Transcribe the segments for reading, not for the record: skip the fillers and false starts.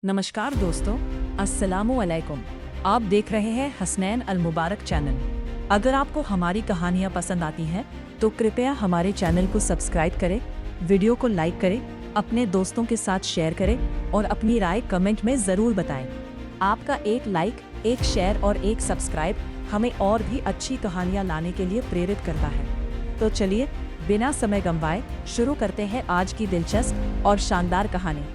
नमस्कार दोस्तों, अस्सलामु अलैकुम। आप देख रहे हैं हसनैन अल मुबारक चैनल। अगर आपको हमारी कहानियाँ पसंद आती हैं तो कृपया हमारे चैनल को सब्सक्राइब करें, वीडियो को लाइक करें, अपने दोस्तों के साथ शेयर करें और अपनी राय कमेंट में ज़रूर बताएं। आपका एक लाइक, एक शेयर और एक सब्सक्राइब हमें और भी अच्छी कहानियाँ लाने के लिए प्रेरित करता है। तो चलिए बिना समय गंवाए शुरू करते हैं आज की दिलचस्प और शानदार कहानी।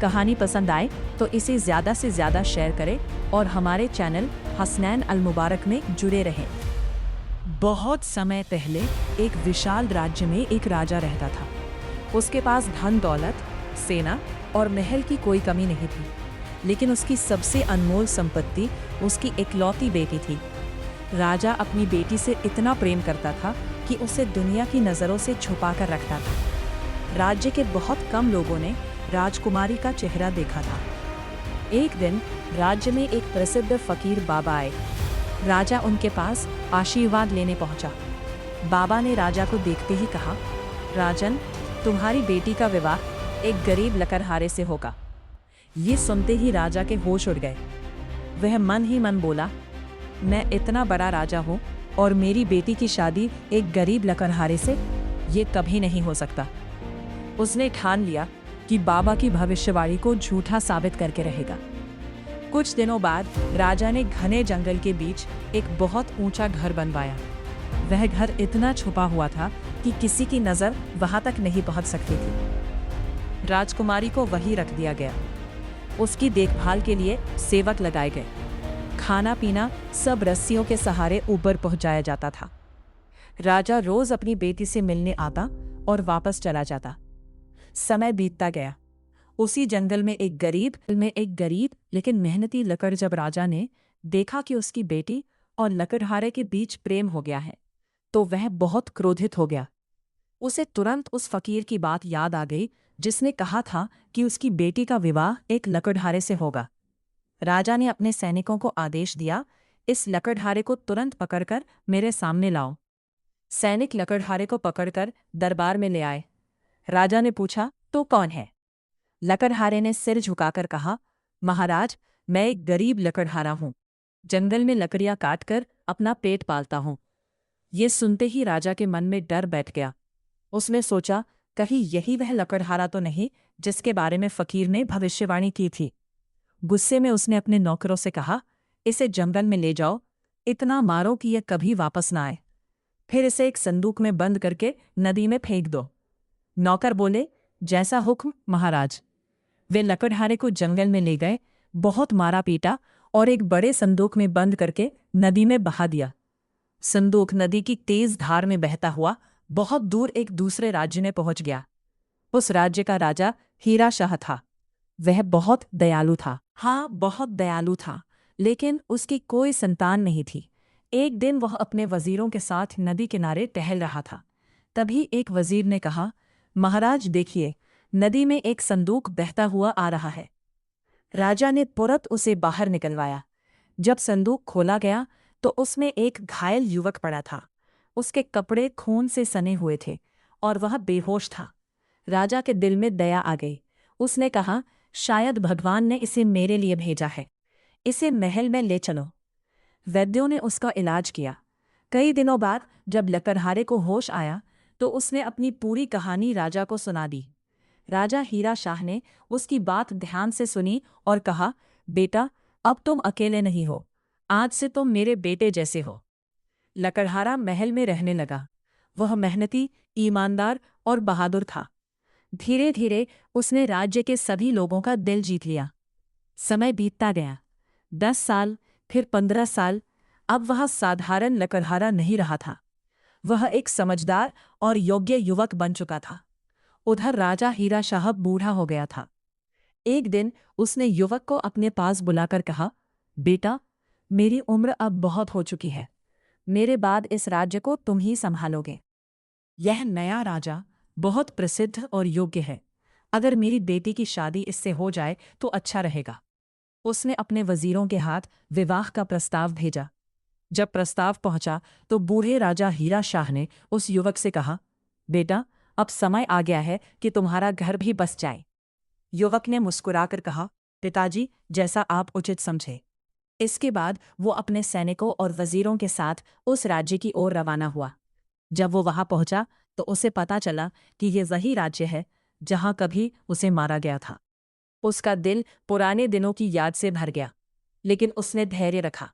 कहानी पसंद आए तो इसे ज़्यादा से ज़्यादा शेयर करें और हमारे चैनल हसनैन अल मुबारक में जुड़े रहें। बहुत समय पहले एक विशाल राज्य में एक राजा रहता था। उसके पास धन दौलत, सेना और महल की कोई कमी नहीं थी, लेकिन उसकी सबसे अनमोल संपत्ति उसकी इकलौती बेटी थी। राजा अपनी बेटी से इतना प्रेम करता था कि उसे दुनिया की नज़रों से छुपा कर रखता था। राज्य के बहुत कम लोगों ने राजकुमारी का चेहरा देखा था। एक दिन राज्य में एक प्रसिद्ध फकीर बाबा आए। राजा उनके पास आशीर्वाद लेने पहुंचा। बाबा ने राजा को देखते ही कहा, राजन, तुम्हारी बेटी का विवाह एक गरीब लकड़हारे से होगा। ये सुनते ही राजा के होश उड़ गए। वह मन ही मन बोला, मैं इतना बड़ा राजा हूँ और मेरी बेटी की शादी एक गरीब लकड़हारे से? ये कभी नहीं हो सकता। उसने ठान लिया कि बाबा की भविष्यवाणी को झूठा साबित करके रहेगा। कुछ दिनों बाद राजा ने घने जंगल के बीच एक बहुत ऊंचा घर बनवाया। वह घर इतना छुपा हुआ था कि किसी की नज़र वहां तक नहीं पहुंच सकती थी। राजकुमारी को वहीं रख दिया गया। उसकी देखभाल के लिए सेवक लगाए गए। खाना पीना सब रस्सियों के सहारे ऊपर पहुंचाया जाता था। राजा रोज अपनी बेटी से मिलने आता और वापस चला जाता। समय बीतता गया। उसी जंगल में एक गरीब लेकिन मेहनती लकड़ जब राजा ने देखा कि उसकी बेटी और लकड़हारे के बीच प्रेम हो गया है, तो वह बहुत क्रोधित हो गया। उसे तुरंत उस फकीर की बात याद आ गई जिसने कहा था कि उसकी बेटी का विवाह एक लकड़हारे से होगा। राजा ने अपने सैनिकों को आदेश दिया, इस लकड़हारे को तुरंत पकड़कर मेरे सामने लाओ। सैनिक लकड़हारे को पकड़कर दरबार में ले आए। राजा ने पूछा, तो कौन है? लकड़हारे ने सिर झुकाकर कहा, महाराज, मैं एक गरीब लकड़हारा हूं। जंगल में लकड़ियां काटकर अपना पेट पालता हूं। ये सुनते ही राजा के मन में डर बैठ गया। उसने सोचा, कहीं यही वह लकड़हारा तो नहीं जिसके बारे में फकीर ने भविष्यवाणी की थी। गुस्से में उसने अपने नौकरों से कहा, इसे जंगल में ले जाओ, इतना मारो कि यह कभी वापस ना आए। फिर इसे एक संदूक में बंद करके नदी में फेंक दो। नौकर बोले, जैसा हुक्म महाराज। वे लकड़हारे को जंगल में ले गए, बहुत मारा पीटा और एक बड़े संदूक में बंद करके नदी में बहा दिया। संदूक नदी की तेज धार में बहता हुआ बहुत दूर एक दूसरे राज्य में पहुंच गया। उस राज्य का राजा हीरा शाह था। वह बहुत दयालु था। हाँ, बहुत दयालु था, लेकिन उसकी कोई संतान नहीं थी। एक दिन वह अपने वजीरों के साथ नदी किनारे टहल रहा था। तभी एक वजीर ने कहा, महाराज देखिए, नदी में एक संदूक बहता हुआ आ रहा है। राजा ने तुरंत उसे बाहर निकलवाया। जब संदूक खोला गया तो उसमें एक घायल युवक पड़ा था। उसके कपड़े खून से सने हुए थे और वह बेहोश था। राजा के दिल में दया आ गई। उसने कहा, शायद भगवान ने इसे मेरे लिए भेजा है। इसे महल में ले चलो। वैद्यों ने उसका इलाज किया। कई दिनों बाद जब लकड़हारे को होश आया तो उसने अपनी पूरी कहानी राजा को सुना दी। राजा हीरा शाह ने उसकी बात ध्यान से सुनी और कहा, बेटा, अब तुम अकेले नहीं हो। आज से तुम मेरे बेटे जैसे हो। लकड़हारा महल में रहने लगा। वह मेहनती, ईमानदार और बहादुर था। धीरे धीरे उसने राज्य के सभी लोगों का दिल जीत लिया। समय बीतता गया। 10 साल, फिर 15 साल। अब वह साधारण लकड़हारा नहीं रहा था। वह एक समझदार और योग्य युवक बन चुका था। उधर राजा हीरा शाह बूढ़ा हो गया था। एक दिन उसने युवक को अपने पास बुलाकर कहा, बेटा, मेरी उम्र अब बहुत हो चुकी है। मेरे बाद इस राज्य को तुम ही संभालोगे। यह नया राजा बहुत प्रसिद्ध और योग्य है। अगर मेरी बेटी की शादी इससे हो जाए तो अच्छा रहेगा। उसने अपने वजीरों के हाथ विवाह का प्रस्ताव भेजा। जब प्रस्ताव पहुंचा तो बूढ़े राजा हीरा शाह ने उस युवक से कहा, बेटा, अब समय आ गया है कि तुम्हारा घर भी बस जाए। युवक ने मुस्कुराकर कहा, पिताजी, जैसा आप उचित समझे। इसके बाद वो अपने सैनिकों और वजीरों के साथ उस राज्य की ओर रवाना हुआ। जब वो वहां पहुंचा तो उसे पता चला कि ये वही राज्य है जहां कभी उसे मारा गया था। उसका दिल पुराने दिनों की याद से भर गया, लेकिन उसने धैर्य रखा।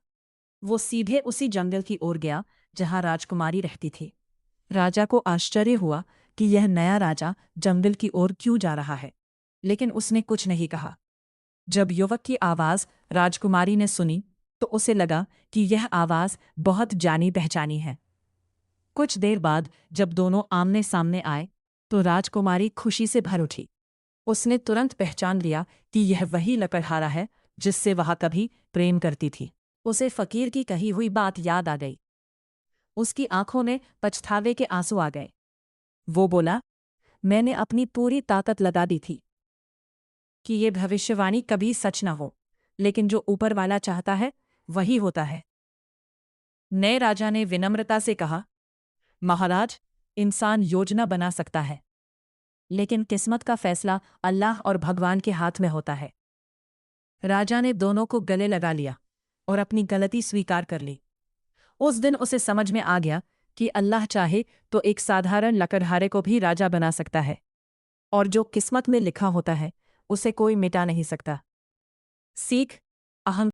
वो सीधे उसी जंगल की ओर गया जहां राजकुमारी रहती थी। राजा को आश्चर्य हुआ कि यह नया राजा जंगल की ओर क्यों जा रहा है, लेकिन उसने कुछ नहीं कहा। जब युवक की आवाज राजकुमारी ने सुनी तो उसे लगा कि यह आवाज बहुत जानी पहचानी है। कुछ देर बाद जब दोनों आमने सामने आए तो राजकुमारी खुशी से भर उठी। उसने तुरंत पहचान लिया कि यह वही लकड़हारा है जिससे वह कभी प्रेम करती थी। उसे फकीर की कही हुई बात याद आ गई। उसकी आंखों में पछतावे के आंसू आ गए। वो बोला, मैंने अपनी पूरी ताकत लगा दी थी कि ये भविष्यवाणी कभी सच न हो, लेकिन जो ऊपर वाला चाहता है वही होता है। नए राजा ने विनम्रता से कहा, महाराज, इंसान योजना बना सकता है, लेकिन किस्मत का फैसला अल्लाह और भगवान के हाथ में होता है। राजा ने दोनों को गले लगा लिया और अपनी गलती स्वीकार कर ली। उस दिन उसे समझ में आ गया कि अल्लाह चाहे तो एक साधारण लकड़हारे को भी राजा बना सकता है, और जो किस्मत में लिखा होता है उसे कोई मिटा नहीं सकता। सीख, अहं